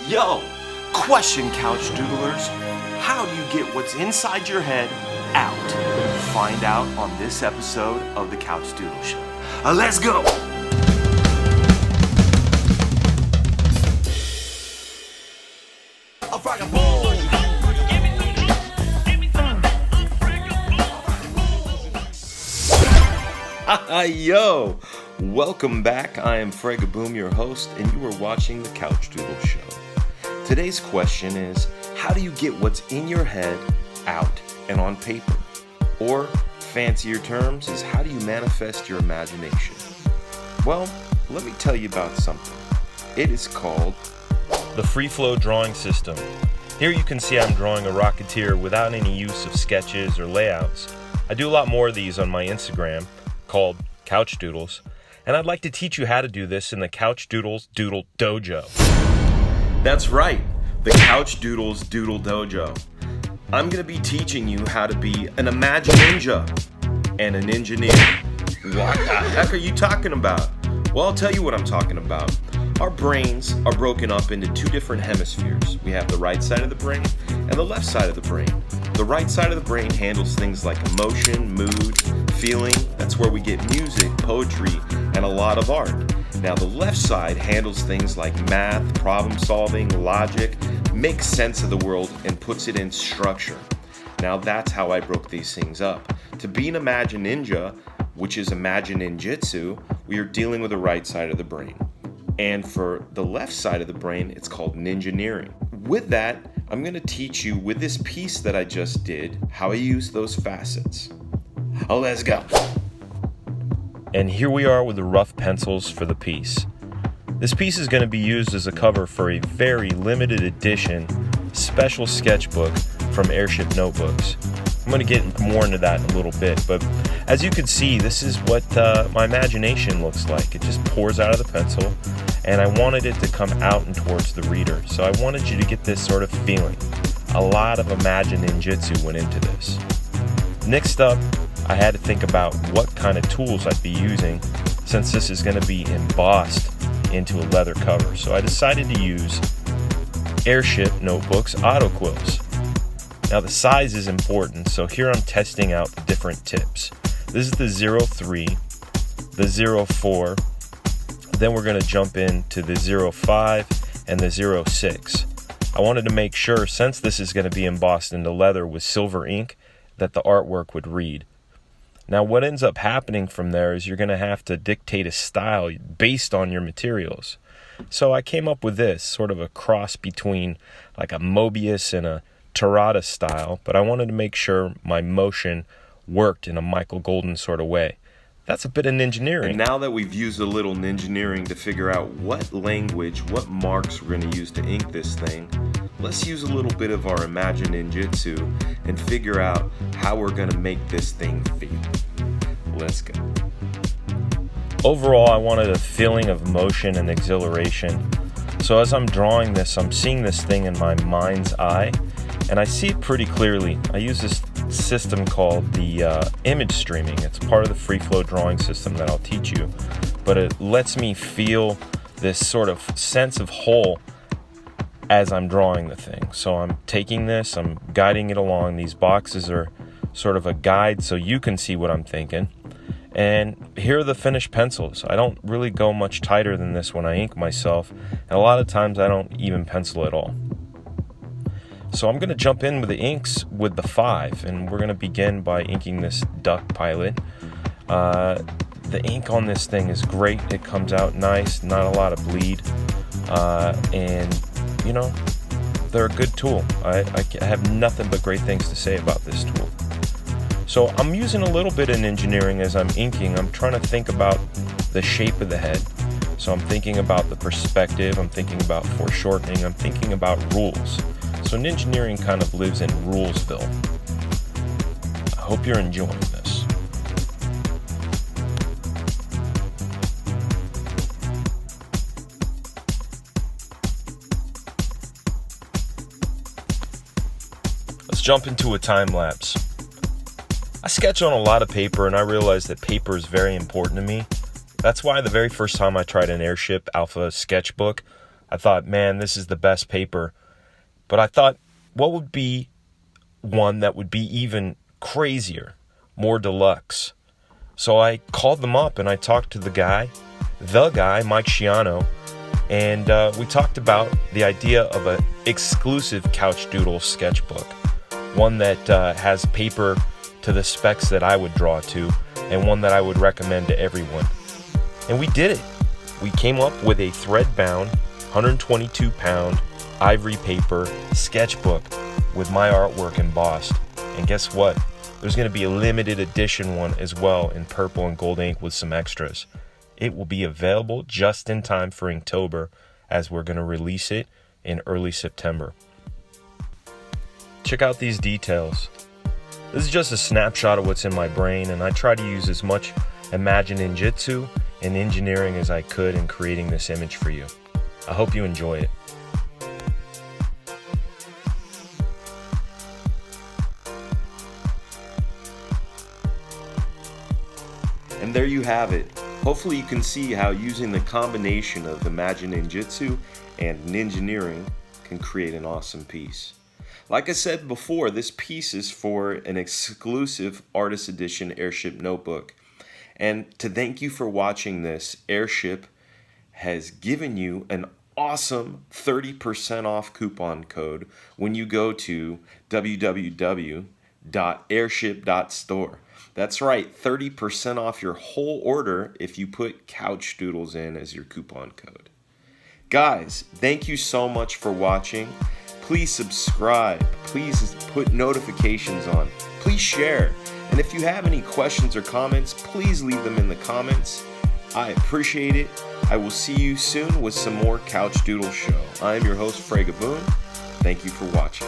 Yo, question, Couchdoodlers. How do you get what's inside your head out? Find out on this episode of the Couchdoodle Show. Let's go! Yo, welcome back. I am Fregaboom, your host, and you are watching the Couchdoodle Show. Today's question is, how do you get what's in your head out and on paper? Or, fancier terms, is how do you manifest your imagination? Well, let me tell you about something. It is called the Free Flow Drawing System. Here you can see I'm drawing a Rocketeer without any use of sketches or layouts. I do a lot more of these on my Instagram, called Couchdoodles, and I'd like to teach you how to do this in the Couchdoodles Doodle Dojo. That's right, the Couchdoodles Doodle Dojo. I'm going to be teaching you how to be an Imagine Ninja and an engineer. What the heck are you talking about? Well, I'll tell you what I'm talking about. Our brains are broken up into two different hemispheres. We have the right side of the brain and the left side of the brain. The right side of the brain handles things like emotion, mood, feeling. That's where we get music, poetry, and a lot of art. Now the left side handles things like math, problem solving, logic, makes sense of the world, and puts it in structure. Now that's how I broke these things up. To be an Imagine Ninja, which is Imagine Ninjutsu, we are dealing with the right side of the brain. And for the left side of the brain, it's called Ninjaneering. With that, I'm going to teach you with this piece that I just did, how I use those facets. Let's go. And here we are with the rough pencils for the piece. This piece is going to be used as a cover for a very limited edition special sketchbook from Airship Notebooks. I'm going to get more into that in a little bit, but as you can see, this is what my imagination looks like. It just pours out of the pencil, and I wanted it to come out and towards the reader. So I wanted you to get this sort of feeling. A lot of Imagine Ninjutsu went into this. Next up, I had to think about what kind of tools I'd be using since this is going to be embossed into a leather cover. So I decided to use Airship Notebooks Auto Quills. Now the size is important, so here I'm testing out the different tips. This is the 03, the 04, then we're going to jump into the 05 and the 06. I wanted to make sure, since this is going to be embossed into leather with silver ink, that the artwork would read. Now what ends up happening from there is you're going to have to dictate a style based on your materials. So I came up with this, sort of a cross between like a Mobius and a Terrata style, but I wanted to make sure my motion worked in a Michael Golden sort of way. That's a bit of ninjaneering. And now that we've used a little ninjaneering to figure out what language, what marks we're going to use to ink this thing, let's use a little bit of our Imagine Ninjutsu and figure out how we're going to make this thing feel. Let's go. Overall, I wanted a feeling of motion and exhilaration. So as I'm drawing this, I'm seeing this thing in my mind's eye, and I see it pretty clearly. I use this system called the image streaming. It's part of the free flow drawing system that I'll teach you, but it lets me feel this sort of sense of whole as I'm drawing the thing. So I'm taking this, I'm guiding it along. These boxes are sort of a guide so you can see what I'm thinking. And here are the finished pencils. I don't really go much tighter than this when I ink myself, and a lot of times I don't even pencil at all. So I'm going to jump in with the inks with the 5, and we're going to begin by inking this duck pilot. The ink on this thing is great. It comes out nice, not a lot of bleed, and you know, they're a good tool. I have nothing but great things to say about this tool. So I'm using a little bit in engineering as I'm inking. I'm trying to think about the shape of the head. So I'm thinking about the perspective, I'm thinking about foreshortening, I'm thinking about rules. So ninjaneering kind of lives in Rulesville. I hope you're enjoying this. Let's jump into a time lapse. I sketch on a lot of paper, and I realize that paper is very important to me. That's why the very first time I tried an Airship Alpha sketchbook, I thought, man, this is the best paper. But I thought, what would be one that would be even crazier, more deluxe? So I called them up and I talked to the guy, Mike Shiano, and we talked about the idea of an exclusive Couchdoodles sketchbook, one that has paper to the specs that I would draw to, and one that I would recommend to everyone. And we did it. We came up with a thread-bound, 122-pound ivory paper sketchbook with my artwork embossed. And guess what? There's going to be a limited edition one as well in purple and gold ink with some extras. It will be available just in time for Inktober, as we're going to release it in early September. Check out these details. This is just a snapshot of what's in my brain, and I try to use as much Imagine-Ninjutsu and engineering as I could in creating this image for you. I hope you enjoy it. And there you have it. Hopefully you can see how using the combination of Imagine-Ninjutsu and Ninjineering can create an awesome piece. Like I said before, this piece is for an exclusive Artist Edition Airship notebook. And to thank you for watching this, Airship has given you an awesome 30% off coupon code when you go to www.airship.store. That's right, 30% off your whole order if you put Couchdoodles in as your coupon code. Guys, thank you so much for watching. Please subscribe. Please put notifications on. Please share. And if you have any questions or comments, please leave them in the comments. I appreciate it. I will see you soon with some more Couchdoodle Show. I am your host, Fregaboon. Thank you for watching.